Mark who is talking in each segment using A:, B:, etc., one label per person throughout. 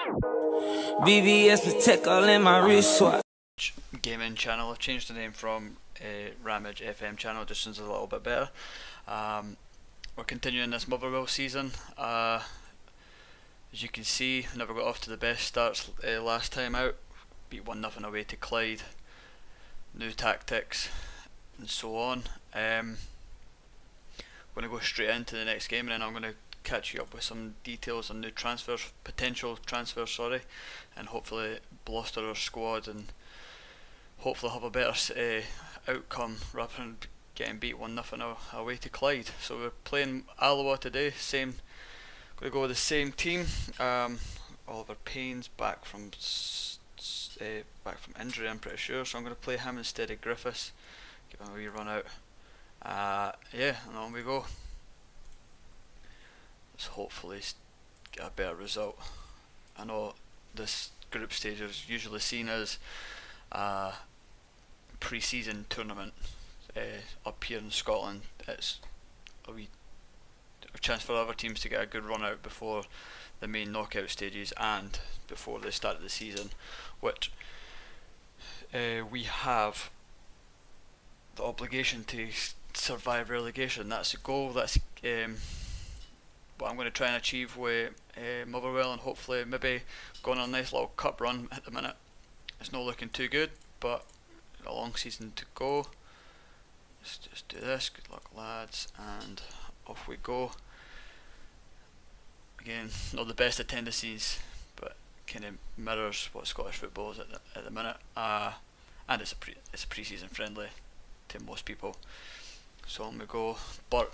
A: BBS Protect all in my wristwatch.
B: Gaming channel. I've changed the name from Ramage FM channel just since it's a little bit better. We're continuing this Motherwell season. As you can see, never got off to the best starts last time out. Beat 1-0 away to Clyde. New tactics and so on. I'm going to go straight into the next game, and then I'm going to catch you up with some details on new transfers, potential transfers, sorry, and hopefully bolster our squad and hopefully have a better outcome rather than getting beat 1-0 away to Clyde. So we're playing Alloa today. Going to go with the same team. Oliver Payne's back from injury, I'm pretty sure. So I'm going to play him instead of Griffiths. Give him a wee run out. Yeah, and on we go. Let's hopefully get a better result. I know this group stage is usually seen as a pre-season tournament up here in Scotland. It's a chance for other teams to get a good run out before the main knockout stages and before the start of the season, which we have the obligation to survive relegation. That's the goal. That's what I'm going to try and achieve with Motherwell, and hopefully maybe go on a nice little cup run. At the minute it's not looking too good, but a long season to go. Let's just do this. Good luck, lads, and off we go. Again, not the best of tendencies, but kind of mirrors what Scottish football is at the minute, and it's a pre-season friendly to most people. So on we go. Burt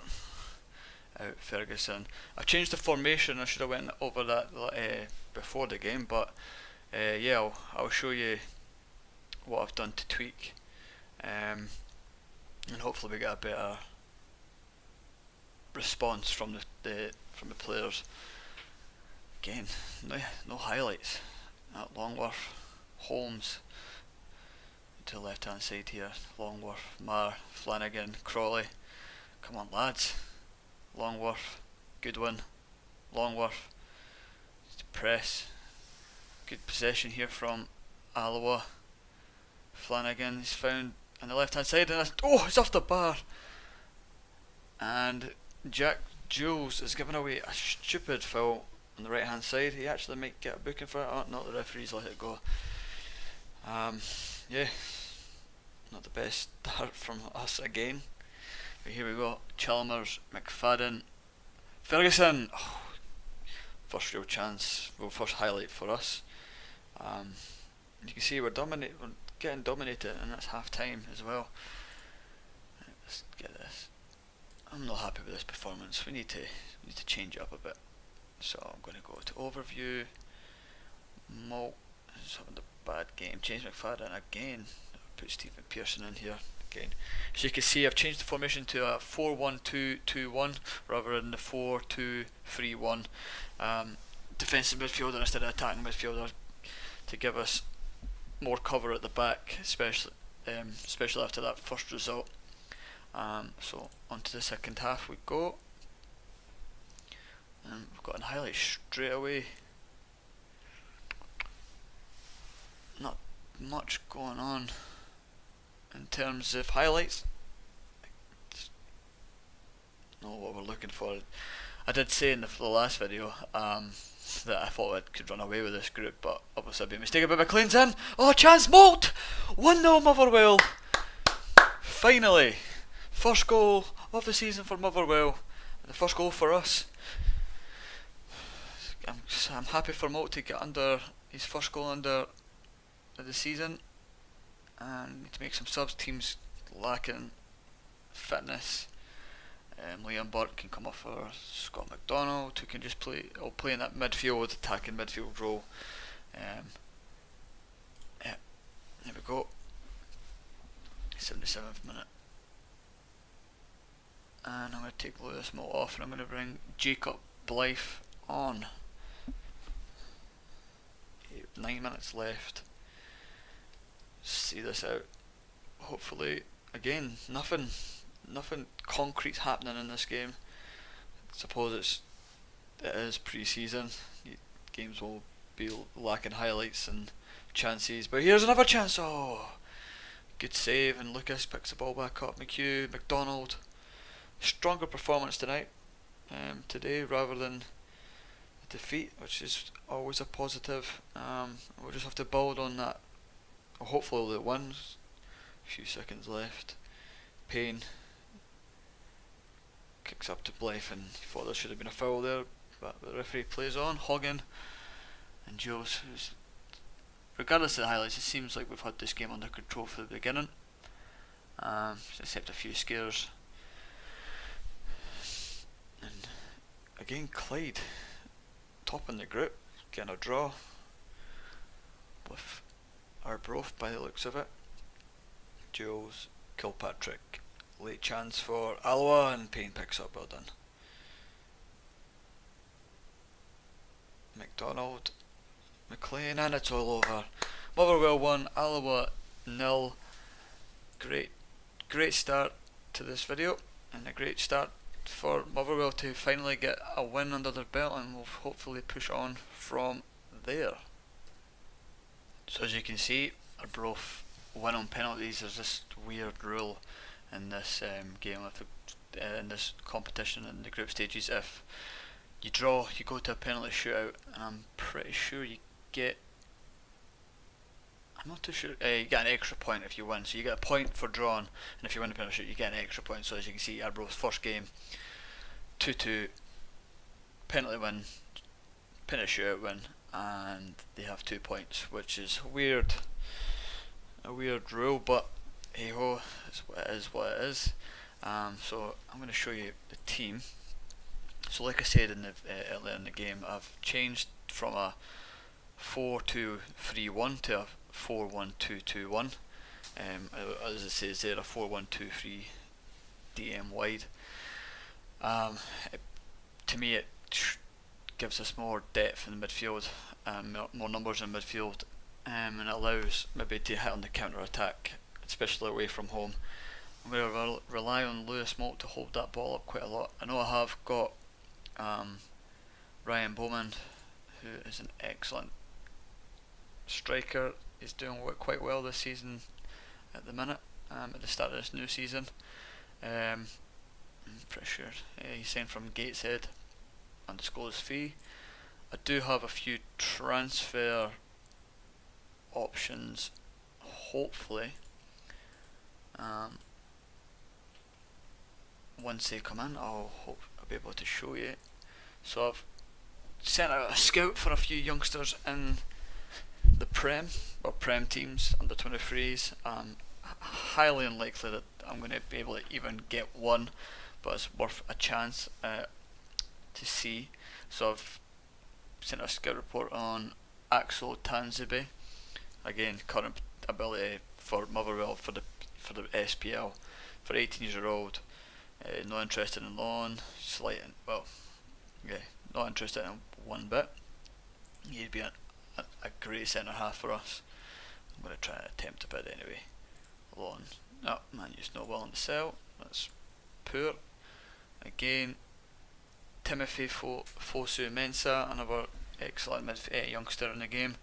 B: out, Ferguson. I've changed the formation. I should have went over that before the game, but yeah, I'll show you what I've done to tweak, and hopefully we get a better response from the players. Again, no highlights. Longworth, Holmes to the left hand side here. Longworth, Marr, Flanagan, Crawley. Come on, lads. Longworth, Goodwin, Longworth, press. Good possession here from Alloa. Flanagan is found on the left hand side, and it's off the bar. And Jack Jules is giving away a stupid foul on the right hand side. He actually might get a booking for it. Oh, not the referees let it go. Yeah, not the best start from us again. But here we go. Chalmers, McFadden, Ferguson. Oh, first real chance. Well, first highlight for us. You can see we're getting dominated, and that's half time as well. Let's get this. I'm not happy with this performance. We need to change it up a bit. So I'm going to go to overview. Malt is having a bad game. Change McFadden again. Put Stephen Pearson in here again. As you can see, I've changed the formation to a 4-1-2-2-1 rather than the 4-2-3-1. Defensive midfielder instead of attacking midfielder to give us more cover at the back, especially after that first result. So on to the second half we go, and we've got a highlight straight away. Not much going on in terms of highlights. Not what we're looking for. I did say in the last video that I thought I could run away with this group, but obviously I've been mistaken by McLean's in. Oh, chance, Malt! 1-0 Motherwell. Finally, first goal of the season for Motherwell. The first goal for us. I'm happy for Malt to get under his first goal under the season, and need to make some subs. Teams lacking fitness. Liam Burke can come off for Scott McDonald, who can just play in that midfield, attacking midfield role. Yeah, there we go. 77th minute. And I'm going to take Lewis Moult off, and I'm going to bring Jacob Blythe on. 9 minutes left. See this out. Hopefully, again, nothing concrete's happening in this game. I suppose it is pre-season. Games will be lacking highlights and chances. But here's another chance. Oh, good save, and Lucas picks the ball back up. McHugh, McDonald, stronger performance today rather than a defeat, which is always a positive. We'll just have to build on that. Hopefully they'll win. A few seconds left. Payne kicks up to Blythe, and he thought there should have been a foul there, but the referee plays on. Hogan and Joes, regardless of the highlights, it seems like we've had this game under control from the beginning, except a few scares. And again, Clyde top in the group, getting a draw with Arbroath by the looks of it. Jules, Kilpatrick, late chance for Alloa, and Payne picks up. Well done. McDonald, McLean, and it's all over. Motherwell 1, Alloa 0. Great start to this video, and a great start for Motherwell to finally get a win under their belt, and we'll hopefully push on from there. So as you can see, Arbroath win on penalties. There's this weird rule in this game, in this competition in the group stages. If you draw, you go to a penalty shootout, and I'm pretty sure you get, I'm not too sure, you get an extra point if you win. So you get a point for drawing, and if you win the penalty shoot, you get an extra point. So as you can see, Arbroath's first game, 2-2, penalty win, penalty shootout win, and they have 2 points, which is weird. A weird rule, but hey ho, it is what it is. So I'm going to show you the team. So like I said earlier in the game, I've changed from a 4-2-3-1 to a 4-1-2-2-1. As it says there, a 4-1-2-3 DM wide. To me, it gives us more depth in the midfield, more numbers in midfield, and it allows maybe to hit on the counter attack, especially away from home. I'm going to rely on Lewis Moult to hold that ball up quite a lot. I know I have got Ryan Bowman, who is an excellent striker. He's doing quite well this season at the minute, at the start of this new season. I'm pretty sure he's signed from Gateshead undisclosed fee. I do have a few transfer options, hopefully. Once they come in, I'll be able to show you. So I've sent out a scout for a few youngsters in the Prem teams, under 23s. Highly unlikely that I'm going to be able to even get one, but it's worth a chance to see. So I've sent a scout report on Axel Tanzibe. Again, current ability for Motherwell for the SPL, for 18 years old. Not interested in loan, not interested in one bit. He'd be a great centre half for us. I'm going to try and attempt a bit anyway. Loan. No, Man U's not willing to sell. That's poor. Again, Timothy Fosu Mensah, another excellent youngster in the game.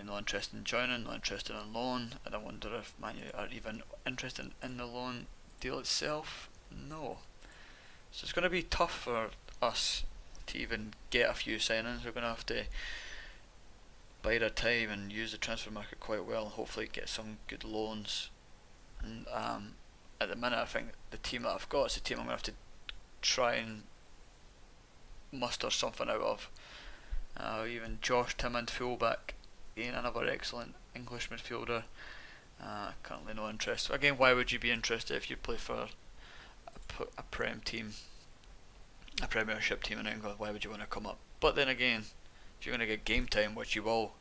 B: Not interested in joining, not interested in loan, and I wonder if Man U are even interested in the loan deal itself. No. So it's going to be tough for us to even get a few signings. We're going to have to bide our time and use the transfer market quite well, and hopefully get some good loans. And at the minute, I think the team that I've got is the team I'm going to have to try and muster something out of. Even Josh Timmond, fullback, again another excellent English midfielder. Currently no interest. Again, why would you be interested if you play for a Prem team, a Premiership team in England? Why would you want to come up? But then again, if you're going to get game time, which you will,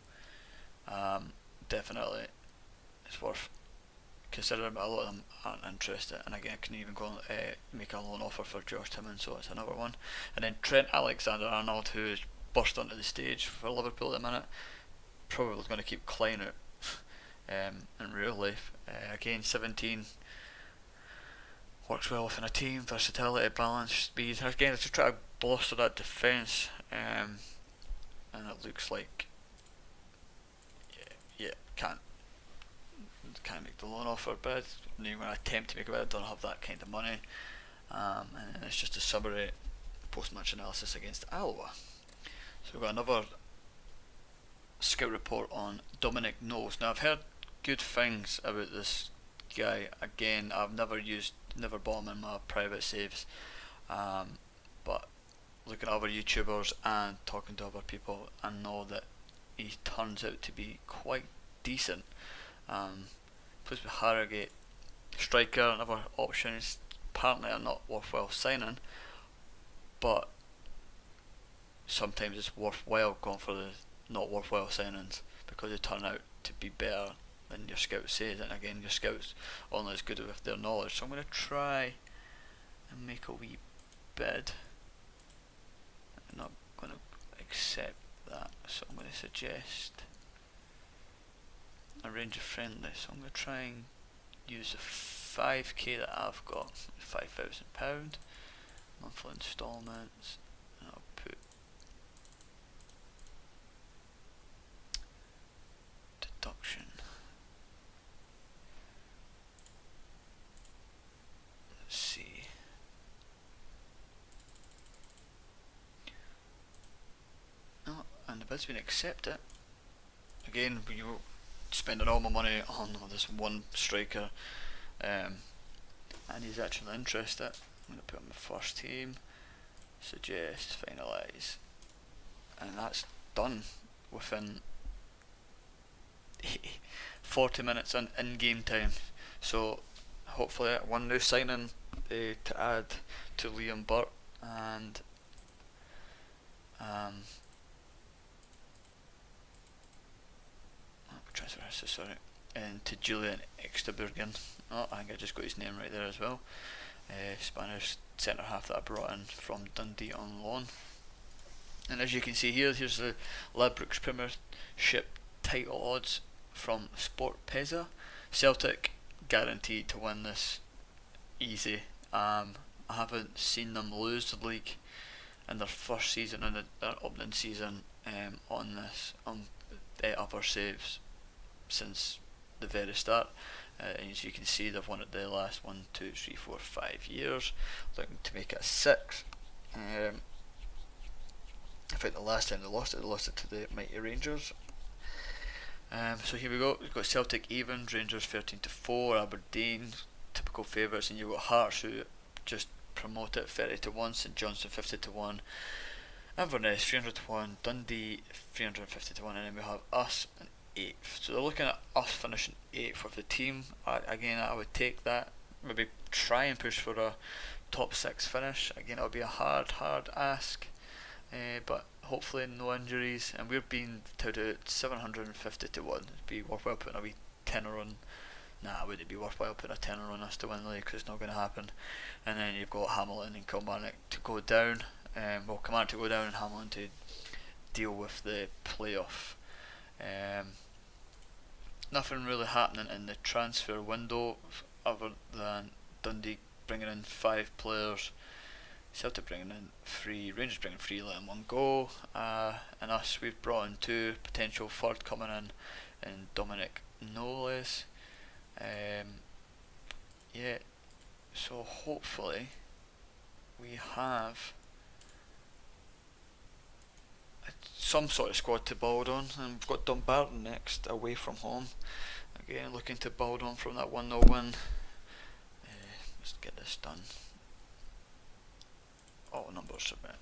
B: definitely it's worth considering. But a lot of them aren't interested, and again, I can even go and make a loan offer for Josh Timmons, so it's another one. And then Trent Alexander-Arnold, who's burst onto the stage for Liverpool at the minute, probably going to keep climbing out in real life. Again, 17, works well within a team, versatility, balance, speed. Again, let's just try to bolster that defence, and it looks like yeah, can't make the loan offer bid. When I attempt to make a bid, I don't have that kind of money. And then it's just a summary post-match analysis against Alloa. So we've got another scout report on Dominic Knowles. Now I've heard good things about this guy. Again, I've never bought him in my private saves, but looking at other YouTubers and talking to other people, I know that he turns out to be quite decent. Plays with Harrogate, striker, another option. Is apparently are not worthwhile signing, but sometimes it's worthwhile going for the not worthwhile signings because they turn out to be better than your scout says. And again, your scouts only as good with their knowledge. So I'm going to try and make a wee bid. I'm not going to accept that, so I'm going to suggest a range of friendly. So I'm going to try and use the 5k that I've got, £5,000 monthly instalments, and I'll put deduction. Let's see. Oh, and the bid's been accepted. Again, we were spending all my money on this one striker, and he's actually interested. I'm going to put him in the first team, suggest, finalise, and that's done within 40 minutes in game time. So hopefully one new signing to add to Liam Burt, and transfer history, sorry, and to Julian Exterbergen. Oh, I think I just got his name right there as well. Spanish centre half that I brought in from Dundee on loan. And as you can see here, here's the Ladbrokes Premiership title odds from Sport Pesa. Celtic guaranteed to win this easy. I haven't seen them lose the league in their first season, in their opening season, on other saves since the very start. As you can see, they've won it the last 5 years, looking to make it 6. In fact, the last time they lost it to the mighty Rangers. So here we go. We've got Celtic even, Rangers 13-4, Aberdeen typical favourites, and you've got Hearts who just promote it 30-1, St Johnstone 50-1, Inverness 300-1, Dundee 350-1, and then we have us in 8th. So they're looking at us finishing 8th with the team. Again, I would take that. Maybe try and push for a top 6 finish. Again, it'll be a hard ask, but hopefully no injuries. And we're being touted at 750-1. It'd be worthwhile putting a wee tenner on. Nah, would it be worthwhile putting a tenner on us to win the league? Because it's not going to happen. And then you've got Hamilton and Kilmarnock to go down. Kilmarnock to go down and Hamilton to deal with the playoff. Nothing really happening in the transfer window other than Dundee bringing in 5 players, Celtic bringing in 3, Rangers bringing 3, letting 1 go, and us, we've brought in 2, potential third coming in, and Dominic Knowles. Yeah, so hopefully we have some sort of squad to build on, and we've got Dumbarton next away from home. Again, looking to build on from that 1-0 win. Let's get this done. Oh, numbers submit.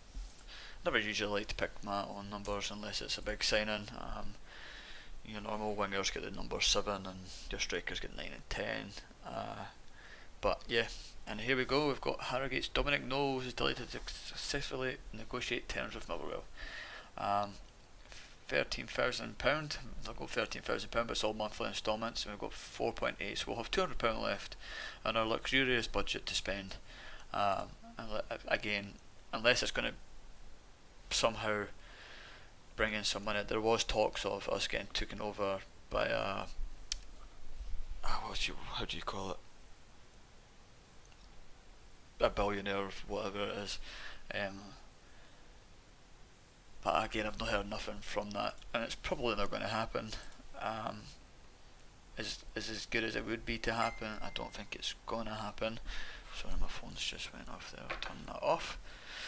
B: Never usually like to pick my own numbers unless it's a big signing. Your normal wingers get the number 7 and your strikers get 9 and 10. But yeah, and here we go. We've got Harrogate's Dominic Knowles is delighted to successfully negotiate terms with Motherwell. £13,000. I'll go £13,000, but it's all monthly instalments, and we've got 4.8, so we'll have £200 left on our luxurious budget to spend. Again, unless it's going to bring in some money. There was talks of us getting taken over by how do you call it? A billionaire, whatever it is. But again, I've not heard nothing from that, and it's probably not going to happen. is as good as it would be to happen. I don't think it's gonna happen. Sorry, my phone's just went off there. I'll turn that off.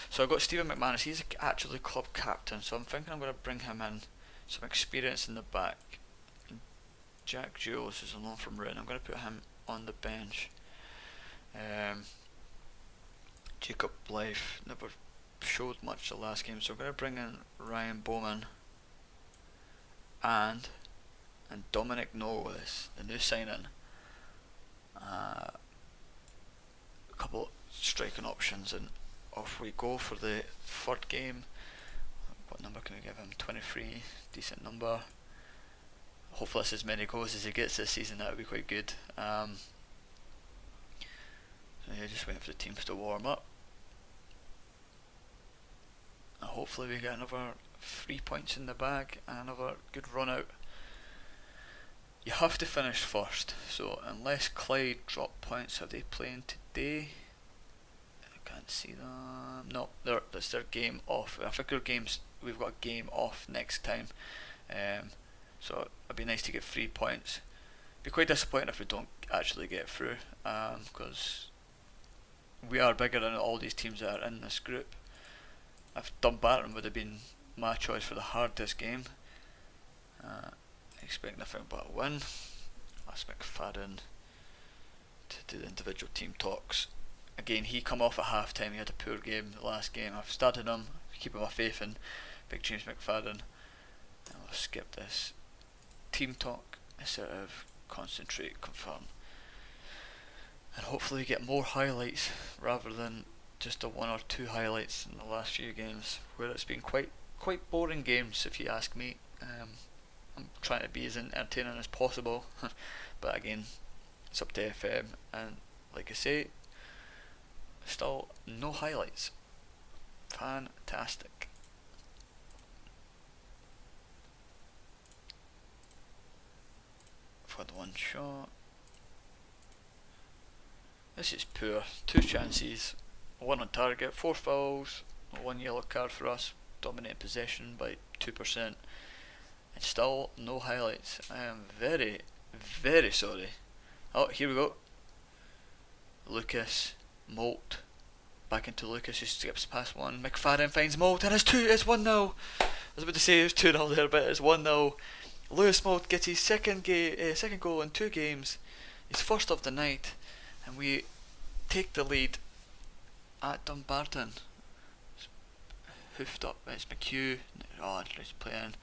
B: So I've got Stephen McManus. He's actually club captain, so I'm thinking I'm going to bring him in. Some experience in the back. Jack Jules is alone from Rennes. I'm going to put him on the bench. Jacob Blythe never showed much the last game, so I'm going to bring in Ryan Bowman and Dominic Knowles, the new signing. A couple striking options, and off we go for the third game. What number can we give him? 23, decent number. Hopefully that's as many goals as he gets this season. That would be quite good. So yeah, just waiting for the teams to warm up, and hopefully we get another 3 points in the bag and another good run out. You have to finish first, so unless Clyde drop points, are they playing today? I can't see them. No, that's their game off. I think we've got a game off next time. So it'd be nice to get 3 points. Be quite disappointed if we don't actually get through, because we are bigger than all these teams that are in this group. If Dumbarton would have been my choice for the hardest game. Expect nothing but a win. Ask McFadden to do the individual team talks. Again, he come off at half time. He had a poor game the last game. I've started him, keeping my faith in Big James McFadden. And we'll skip this team talk instead of concentrate, confirm, and hopefully get more highlights rather than just the 1 or 2 highlights in the last few games, where it's been quite boring games if you ask me. I'm trying to be as entertaining as possible, but again, it's up to FM, and like I say, still no highlights. Fantastic. I've had one shot. This is poor. 2 chances, 1 on target, 4 fouls, 1 yellow card for us, dominating possession by 2%. And still no highlights. I am very, very sorry. Oh, here we go. Lucas, Molt, back into Lucas, who skips past one. McFadden finds Molt, and it's 1-0. I was about to say it was 2-0 there, but it's 1-0. Lewis Molt gets his second goal in 2 games. His first of the night, and we take the lead at Dumbarton. Hoofed up, it's McHugh. Oh, he's playing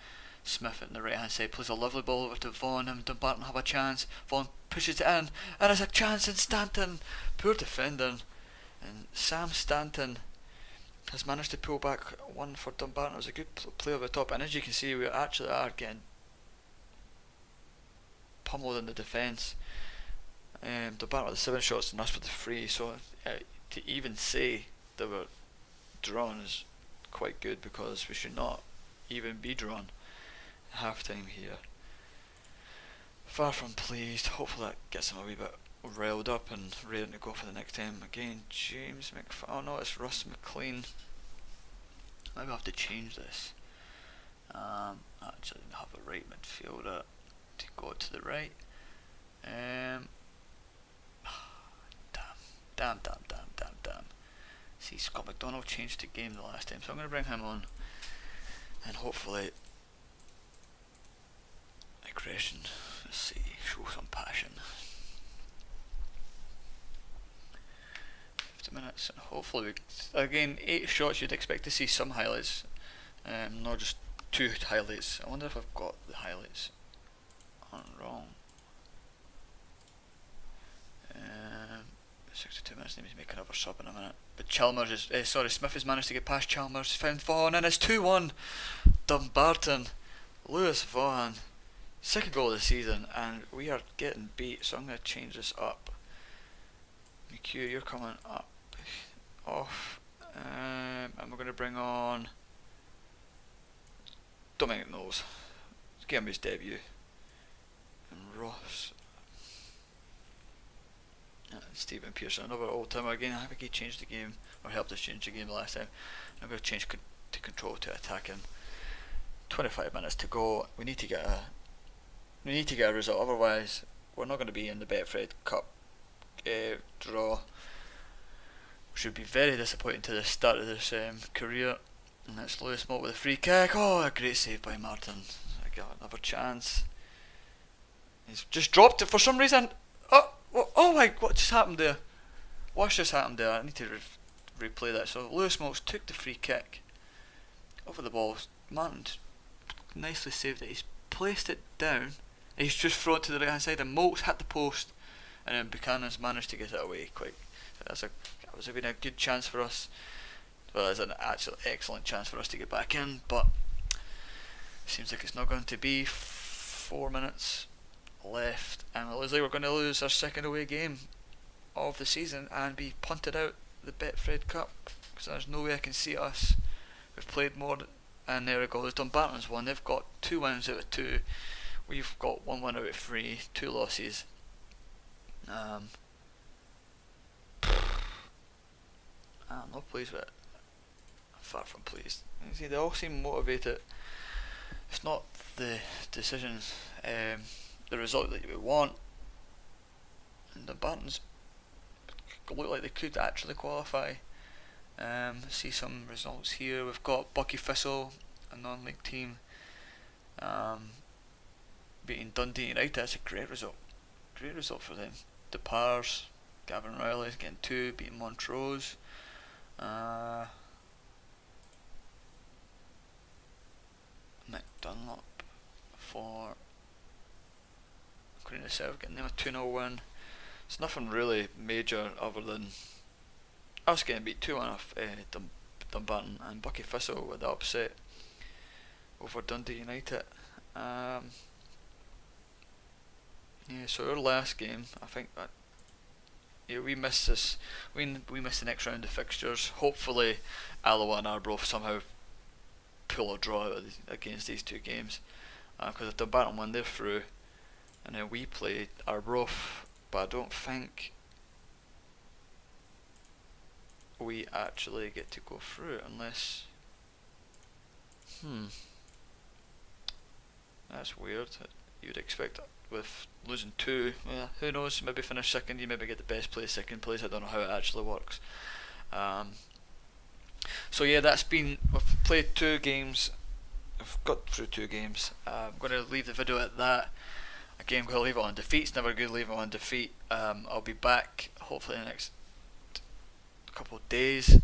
B: Smith at the right hand side, plays a lovely ball over to Vaughan, and Dumbarton have a chance. Vaughan pushes it in, and it's a chance in Stanton. Poor defending, and Sam Stanton has managed to pull back one for Dumbarton. It was a good play over the top, and as you can see, we actually are getting pummeled in the defence. Dumbarton with the 7 shots and us with the 3, so to even say they were drawn is quite good, because we should not even be drawn. Half time here. Far from pleased. Hopefully that gets him a wee bit riled up and ready to go for the next time. Again, James oh no, it's Russ McLean. Maybe I have to change this. Actually have a right midfielder to go to the right. Damn. See, Scott McDonald changed the game the last time, so I'm going to bring him on, and hopefully aggression, let's see, show some passion. 50 minutes, and hopefully again, 8 shots, you'd expect to see some highlights, not just 2 highlights. I wonder if I've got the highlights on wrong. 62 minutes, need to make another sub in a minute. But Smith has managed to get past Chalmers, found Vaughan, and it's 2-1. Dumbarton, Lewis Vaughan, 2nd goal of the season, and we are getting beat, so I'm going to change this up. McHugh, you're coming up, off, and we're going to bring on Dominic Knowles. Let's give him his debut. And Ross. Stephen Pearson, another old timer again. I think he changed the game, or helped us change the game the last time. I'm going to change to control to attacking. 25 minutes to go. We need to get We need to get a result, otherwise we're not going to be in the BETFRED Cup draw. Should be very disappointing to the start of this career. And it's Lewis Moult with a free kick. Oh, a great save by Martin. I got another chance. He's just dropped it for some reason. Oh my, what just happened there? What's just happened there? I need to replay that. So Lewis Moult took the free kick over the ball. Martin nicely saved it. He's placed it down. He's just thrown it to the right hand side, and Moult's hit the post, and then Buchanan's managed to get it away quick. That was been a good chance for us. Well, it's an actual excellent chance for us to get back in, but it seems like it's not going to be. 4 minutes left, and it looks like we're going to lose our second away game of the season and be punted out the BETFRED Cup, because there's no way I can see us. We've played more, and there we go. There's Dumbarton's won. They've got 2 wins out of 2. We've got 1 win out of 3, 2 losses. I'm not pleased with it. I'm far from pleased. You see, they all seem motivated. It's not the decisions, the result that we want. And the Buttons look like they could actually qualify. See some results here. We've got Bucky Thistle, a non-league team, beating Dundee United. That's a great result. Great result for them. The Pars, Gavin Riley's getting 2, beating Montrose. Nick Dunlop for Queen of the South, getting them a 2-0 win. It's nothing really major other than us getting beat 2-1 off Dumbarton, and Bucky Thistle with the upset over Dundee United. Yeah, so our last game, I think that we missed this. We missed the next round of fixtures. Hopefully, Alloa and Arbroath somehow pull a draw against these 2 games, because if Dumbarton win, they're through, and then we play Arbroath. But I don't think we actually get to go through it unless. That's weird. You'd expect with losing 2, well, who knows, maybe finish second, you maybe get the best place second place. I don't know how it actually works. So yeah, we've played 2 games, I've got through 2 games. I'm going to leave the video at that. Again, I'm going to leave it on defeat. It's never good to leave it on defeat. I'll be back hopefully in the next couple of days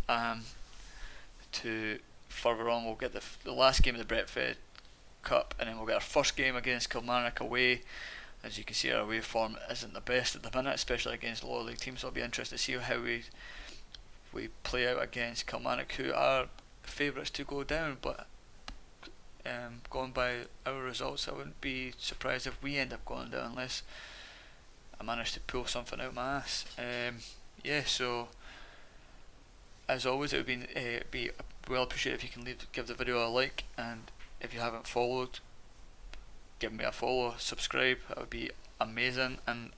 B: to further on. We'll get the last game of the BETFRED Cup, and then we'll get our first game against Kilmarnock away. As you can see, our away form isn't the best at the minute, especially against lower league teams, so I'll be interested to see how we play out against Kilmarnock, who are favourites to go down. But going by our results, I wouldn't be surprised if we end up going down unless I manage to pull something out my ass. Yeah, so as always, it would be well appreciated if you can give the video a like, and if you haven't followed, give me a follow, subscribe. That would be amazing, and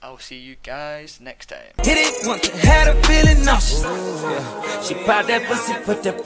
B: I'll see you guys next time.
A: Hit it once, had a feeling nauseous. Yeah. She popped that pussy, put that